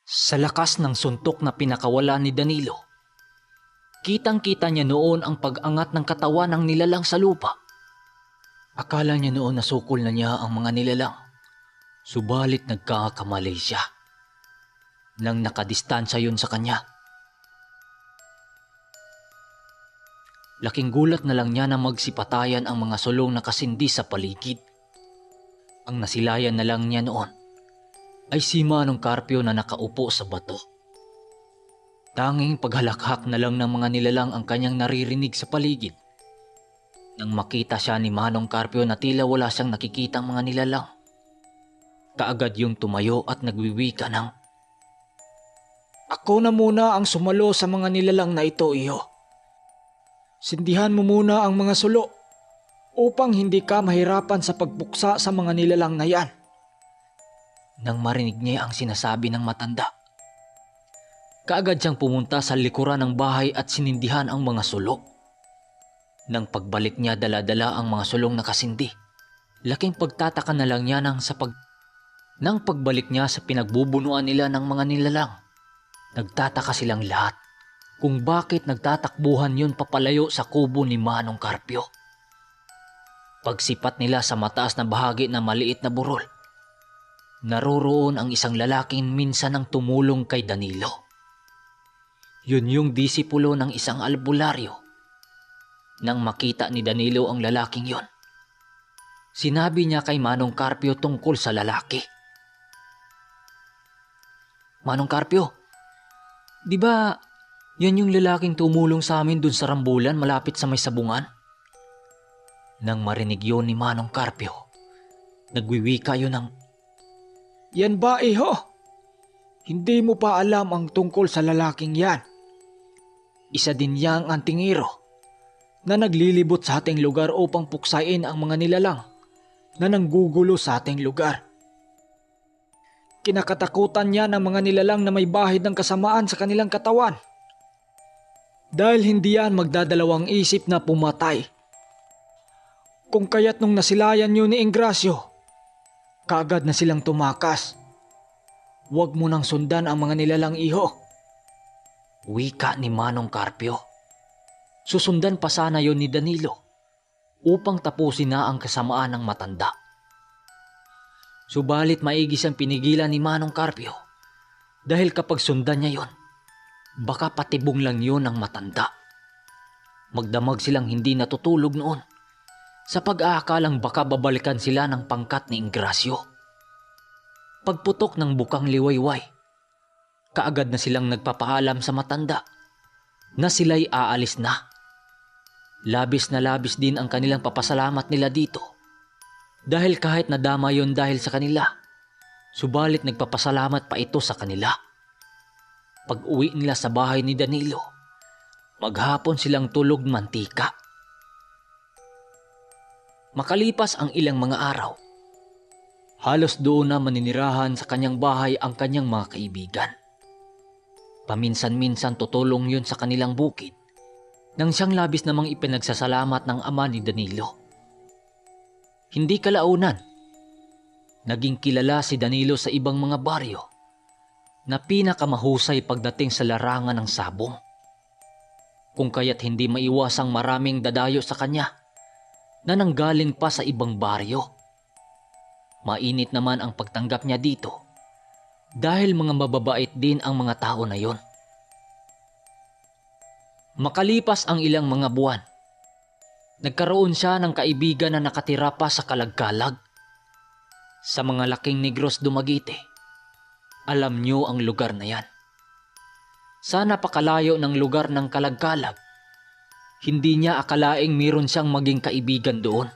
Sa lakas ng suntok na pinakawala ni Danilo, kitang-kita niya noon ang pag-angat ng katawan ng nilalang sa lupa. Akala niya noon nasukol na niya ang mga nilalang, subalit nagkakamali siya. Nang nakadistansya yun sa kanya, laking gulat na lang niya na magsipatayan ang mga sulong na kasindi sa paligid. Ang nasilayan na lang niya noon ay si Manong Carpio na nakaupo sa bato. Tanging paghalakhak na lang ng mga nilalang ang kanyang naririnig sa paligid. Nang makita siya ni Manong Carpio na tila wala siyang nakikitang mga nilalang, kaagad yung tumayo at nagwiwika ng, "Ako na muna ang sumalo sa mga nilalang na ito, iho. Sindihan mo muna ang mga sulo upang hindi ka mahirapan sa pagpuksa sa mga nilalang na yan." Nang marinig niya ang sinasabi ng matanda, kaagad siyang pumunta sa likuran ng bahay at sinindihan ang mga sulo. Nang pagbalik niya dala-dala ang mga sulong na kasindi, laking pagtataka na lang niya nang pagbalik niya sa pinagbubunuan nila ng mga nilalang. Nagtataka silang lahat kung bakit nagtatakbuhan yun papalayo sa kubo ni Manong Carpio. Pagsipat nila sa mataas na bahagi na maliit na burol, naroroon ang isang lalaking minsan ang tumulong kay Danilo. Yun yung disipulo ng isang albularyo. Nang makita ni Danilo ang lalaking yon, sinabi niya kay Manong Carpio tungkol sa lalaki. "Manong Carpio, di ba yan yung lalaking tumulong sa amin dun sa rambulan malapit sa may sabungan?" Nang marinig yun ni Manong Carpio, nagwiwika yun ng, "Yan ba, iho? Hindi mo pa alam ang tungkol sa lalaking yan. Isa din yang antingero na naglilibot sa ating lugar upang puksain ang mga nilalang na nanggugulo sa ating lugar. Kinakatakutan niya ng mga nilalang na may bahid ng kasamaan sa kanilang katawan. Dahil hindi yan magdadalawang isip na pumatay. Kung kaya't nung nasilayan niyo ni Ingracio, kaagad na silang tumakas. Huwag mo nang sundan ang mga nilalang, iho." Wika ni Manong Carpio. Susundan pa sana yon ni Danilo upang tapusin na ang kasamaan ng matanda. Subalit maigi siyang pinigilan ni Manong Carpio dahil kapag sundan niya yon, baka patibong lang yon ng matanda. Magdamag silang hindi natutulog noon sa pag-aakalang baka babalikan sila ng pangkat ni Ingracio. Pagputok ng bukang liwayway, kaagad na silang nagpapaalam sa matanda na sila'y aalis na. Labis na labis din ang kanilang papasalamat nila dito dahil kahit nadama yon dahil sa kanila, subalit nagpapasalamat pa ito sa kanila. Pag uwi nila sa bahay ni Danilo, maghapon silang tulog mantika. Makalipas ang ilang mga araw, halos doon na maninirahan sa kanyang bahay ang kanyang mga kaibigan. Paminsan-minsan tutulong yun sa kanilang bukid nang siyang labis namang ipinagsasalamat ng ama ni Danilo. Hindi kalaunan, naging kilala si Danilo sa ibang mga baryo na pinakamahusay pagdating sa larangan ng sabong. Kung kaya't hindi maiwasang maraming dadayo sa kanya na nanggaling pa sa ibang baryo. Mainit naman ang pagtanggap niya dito dahil mga mababait din ang mga tao na yon. Makalipas ang ilang mga buwan, nagkaroon siya ng kaibigan na nakatira pa sa Kalagkalag. Sa mga laking Negros Dumaguete, alam niyo ang lugar na yan. Sa napakalayo ng lugar ng Kalagkalag, hindi niya akalaing meron siyang maging kaibigan doon.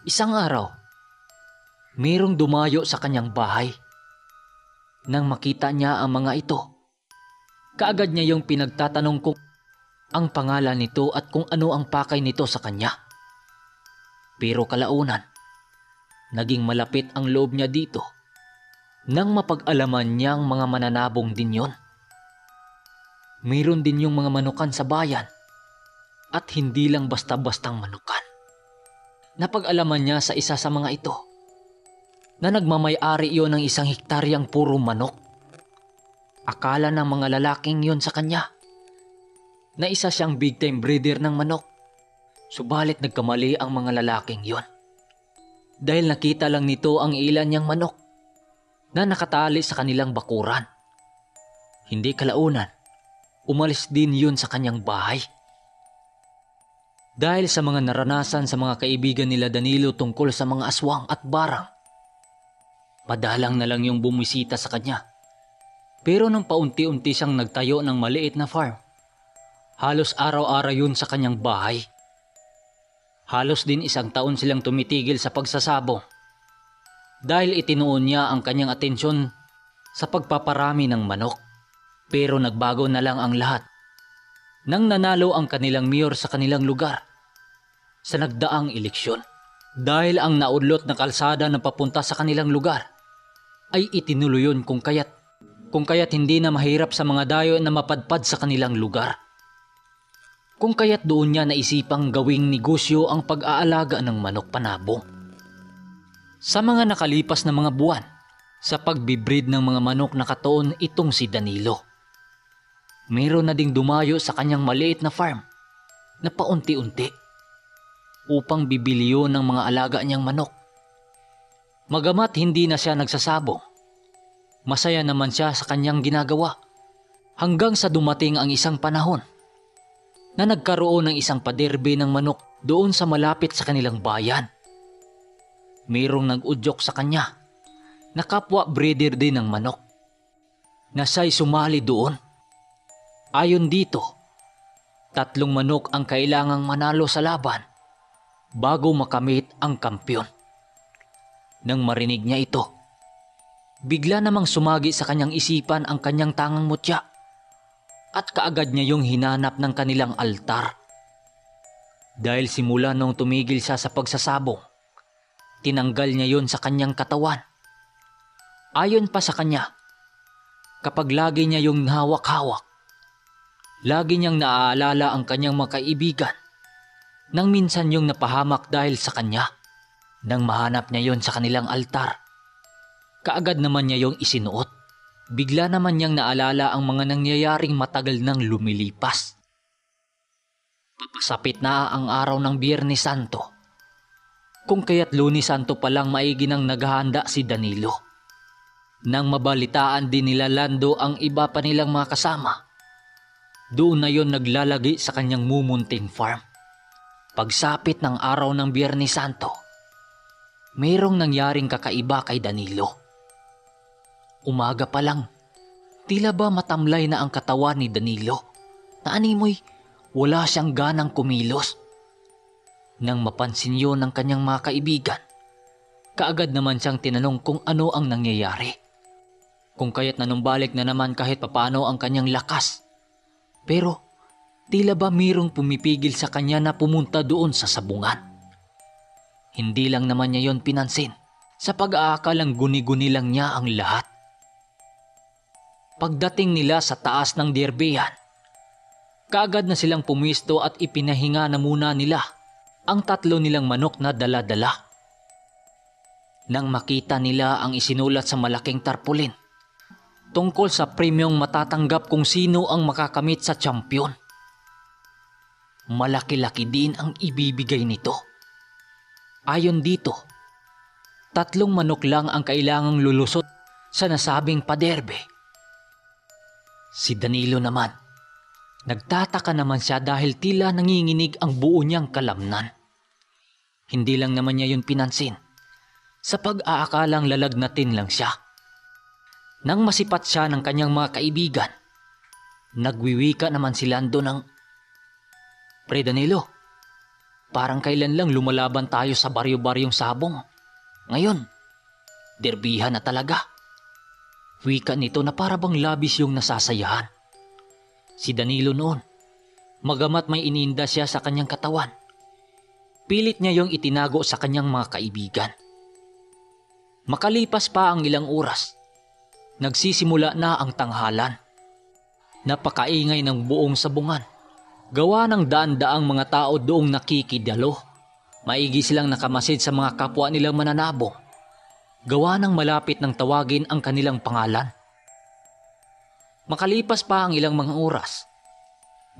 Isang araw, merong dumayo sa kanyang bahay. Nang makita niya ang mga ito, kaagad niya yung pinagtatanong kung ang pangalan nito at kung ano ang pakay nito sa kanya. Pero kalaunan, naging malapit ang loob niya dito nang mapag-alaman niyang mga mananabong din yon. Mayroon din yung mga manukan sa bayan at hindi lang basta-bastang manukan. Napag-alaman niya sa isa sa mga ito na nagmamay-ari iyon ng isang hektaryang puro manok. Akala ng mga lalaking yon sa kanya na isa siyang big time breeder ng manok. Subalit nagkamali ang mga lalaking yon. Dahil nakita lang nito ang ilan niyang manok na nakatali sa kanilang bakuran. Hindi kalaunan, umalis din yun sa kanyang bahay. Dahil sa mga naranasan sa mga kaibigan nila Danilo tungkol sa mga aswang at barang, madalang na lang yung bumisita sa kanya. Pero nung paunti-unti siyang nagtayo ng maliit na farm, halos araw-araw yun sa kanyang bahay. Halos din 1 taon silang tumitigil sa pagsasabong dahil itinuon niya ang kanyang atensyon sa pagpaparami ng manok. Pero nagbago na lang ang lahat nang nanalo ang kanilang mayor sa kanilang lugar sa nagdaang eleksyon. Dahil ang naudlot na kalsada na papunta sa kanilang lugar ay itinuloy yun kung kaya't hindi na mahirap sa mga dayo na mapadpad sa kanilang lugar. Kung kaya't doon niya naisipang gawing negosyo ang pag-aalaga ng manok panabong. Sa mga nakalipas na mga buwan, sa pagbibreed ng mga manok na katoon itong si Danilo, meron na ding dumayo sa kanyang maliit na farm na paunti-unti upang bibili yun ng mga alaga niyang manok. Magamat hindi na siya nagsasabong, masaya naman siya sa kanyang ginagawa hanggang sa dumating ang isang panahon na nagkaroon ng isang paderby ng manok doon sa malapit sa kanilang bayan. Mayroong nag-udyok sa kanya na kapwa breeder din ng manok na siya'y sumali doon. Ayon dito, 3 manok ang kailangang manalo sa laban bago makamit ang kampyon. Nang marinig niya ito, bigla namang sumagi sa kanyang isipan ang kanyang tangang mutya at kaagad niya yung hinanap ng kanilang altar. Dahil simula nung tumigil siya sa pagsasabong, tinanggal niya yon sa kanyang katawan. Ayon pa sa kanya, kapag lagi niya yung hawak-hawak, lagi niyang naaalala ang kanyang mga kaibigan nang minsan yung napahamak dahil sa kanya. Nang mahanap niya yon sa kanilang altar, kaagad naman niya yung isinuot. Bigla naman niyang naalala ang mga nangyayaring matagal nang lumilipas. Papasapit na ang araw ng Biyernes Santo, kung kaya't Lunes Santo pa lang maigi nang naghahanda si Danilo. Nang mabalitaan din nila Lando ang iba pa nilang mga kasama, doon na yon naglalagi sa kanyang mumunting farm. Pagsapit ng araw ng Biyernes Santo, mayroong nangyaring kakaiba kay Danilo. Umaga pa lang, tila ba matamlay na ang katawan ni Danilo na animoy wala siyang ganang kumilos. Nang mapansin yun ng kanyang mga kaibigan, kaagad naman siyang tinanong kung ano ang nangyayari. Kung kaya't nanumbalik na naman kahit papano ang kanyang lakas. Pero tila ba mayroong pumipigil sa kanya na pumunta doon sa sabungan. Hindi lang naman niya yon pinansin sa pag-aakalang guni-guni lang niya ang lahat. Pagdating nila sa taas ng derbehan, kaagad na silang pumisto at ipinahinga na muna nila ang 3 nilang manok na dala-dala. Nang makita nila ang isinulat sa malaking tarpaulin tungkol sa premyong matatanggap kung sino ang makakamit sa champion, malaki-laki din ang ibibigay nito. Ayon dito, 3 manok lang ang kailangang lulusot sa nasabing paderbe. Si Danilo naman, nagtataka naman siya dahil tila nanginginig ang buo niyang kalamnan. Hindi lang naman niya yun pinansin sa pag-aakalang lalagnatin lang siya. Nang masipat siya ng kanyang mga kaibigan, nagwiwika naman si Lando ng, "Pre Danilo, parang kailan lang lumalaban tayo sa baryo-baryong sabong. Ngayon, derbihan na talaga." Wika nito na para bang labis yung nasasayahan. Si Danilo noon, magamat may iniinda siya sa kanyang katawan, pilit niya yung itinago sa kanyang mga kaibigan. Makalipas pa ang ilang oras, nagsisimula na ang tanghalan. Napakaingay ng buong sabungan. Gawa ng daan-daang mga tao doong nakikidalo. Maigi silang nakamasid sa mga kapwa nilang mananabong. Gawa ng malapit ng tawagin ang kanilang pangalan. Makalipas pa ang ilang mga oras,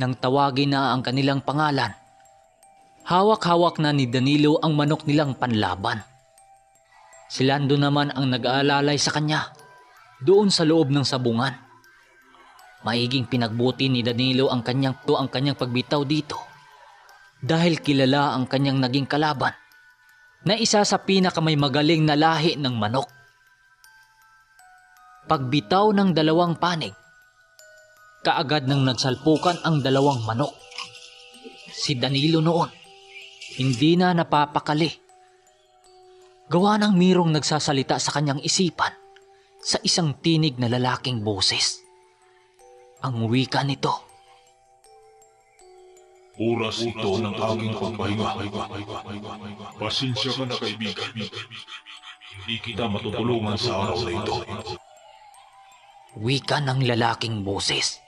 nang tawagin na ang kanilang pangalan, hawak-hawak na ni Danilo ang manok nilang panlaban. Si Lando naman ang nag-aalalay sa kanya doon sa loob ng sabungan. Maiging pinagbuti ni Danilo ang kanyang pagbitaw dito dahil kilala ang kanyang naging kalaban na isa sa pinakamay magaling na lahi ng manok. Pagbitaw ng dalawang panig, kaagad nang nagsalpukan ang dalawang manok. Si Danilo noon, hindi na napapakali. Gawa ng mirong nagsasalita sa kanyang isipan sa isang tinig na lalaking boses. Ang wika nito, Oras ito ng aking pagpahinga. Pasensya ka na, kaibigan. Hindi kita matutulungan sa araw na ito. wika ng lalaking boses.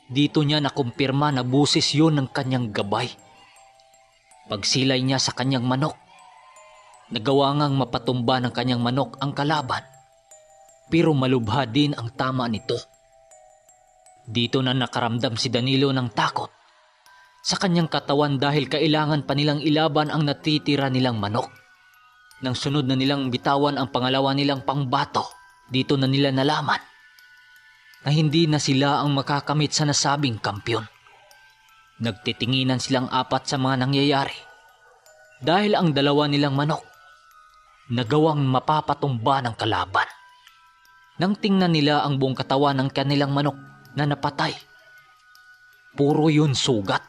Dito niya nakumpirma na boses yun ng kanyang gabay. Pagsilay niya sa kanyang manok, nagawa ngang mapatumba ng kanyang manok ang kalaban, pero malubha din ang tama nito. Dito na nakaramdam si Danilo ng takot sa kanyang katawan dahil kailangan pa nilang ilaban ang natitira nilang manok. Nang sunod na nilang bitawan ang pangalawa nilang pangbato, dito na nila nalaman na hindi na sila ang makakamit sa nasabing kampyon. Nagtitinginan silang apat sa mga nangyayari dahil ang dalawa nilang manok nagawang mapapatumba ng kalaban. Nang tingnan nila ang buong katawan ng kanilang manok na napatay, puro yun sugat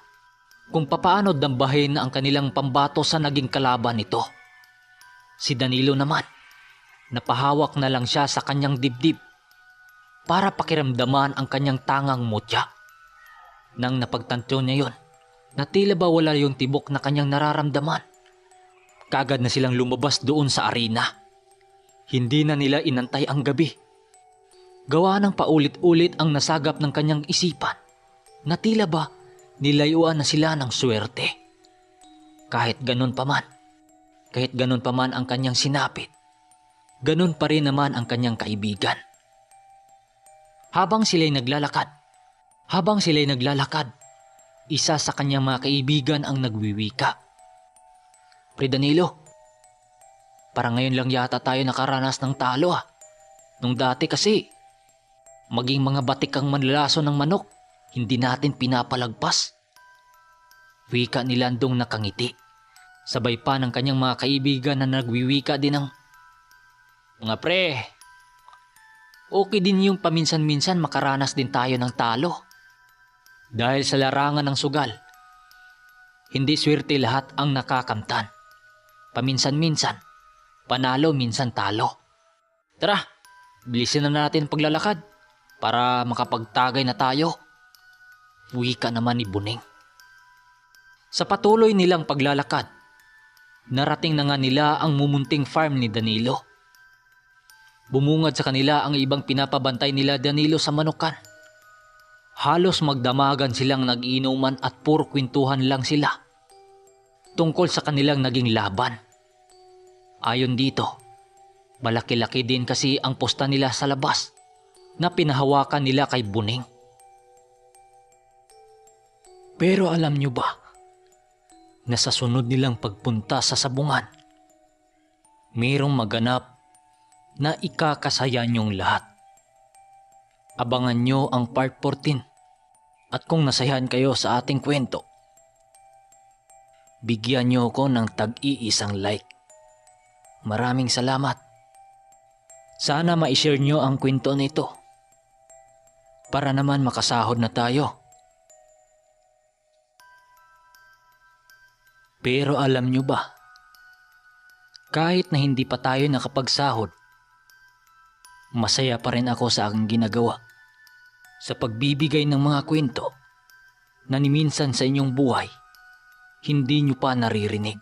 kung papaano dambahin ang kanilang pambato sa naging kalaban nito. Si Danilo naman, napahawak na lang siya sa kanyang dibdib para pakiramdaman ang kanyang tangang mutya. Nang napagtanto niya yon, na tila ba wala yung tibok na kanyang nararamdaman, kagad na silang lumabas doon sa arena. Hindi na nila inantay ang gabi. Gawa ng paulit-ulit ang nasagap ng kanyang isipan na tila ba nilayuan na sila ng swerte. Kahit ganun pa man ang kanyang sinapit, ganun pa rin naman ang kanyang kaibigan. Habang sila'y naglalakad, isa sa kanyang mga kaibigan ang nagwiwika. Pre Danilo, parang ngayon lang yata tayo nakaranas ng talo . Nung dati kasi, maging mga batik ang manlalaso ng manok, hindi natin pinapalagpas. Wika ni Landong nakangiti. Sabay pa ng kanyang mga kaibigan na nagwiwika din ng, "Mga pre, okay din yung paminsan-minsan makaranas din tayo ng talo. Dahil sa larangan ng sugal, hindi swerte lahat ang nakakamtan. Paminsan-minsan, panalo minsan talo. Tara, bilisin na natin paglalakad para makapagtagay na tayo." Wika naman ni Buning. Sa patuloy nilang paglalakad, narating na nga nila ang mumunting farm ni Danilo. Bumungad sa kanila ang ibang pinapabantay nila Danilo sa manukan. Halos magdamagan silang nag-iinuman at puro kwentuhan lang sila tungkol sa kanilang naging laban. Ayon dito, malaki-laki din kasi ang posta nila sa labas na pinahawakan nila kay Buning. Pero alam nyo ba na sa sunod nilang pagpunta sa sabungan, mayroong maganap na ikakasaya niyong lahat. Abangan nyo ang part 14 at kung nasayahan kayo sa ating kwento, bigyan nyo ako ng tag-iisang like. Maraming salamat. Sana ma-share nyo ang kwento nito para naman makasahod na tayo. Pero alam nyo ba, kahit na hindi pa tayo nakapagsahod, masaya pa rin ako sa aking ginagawa sa pagbibigay ng mga kwento na ni minsan sa inyong buhay hindi nyo pa naririnig.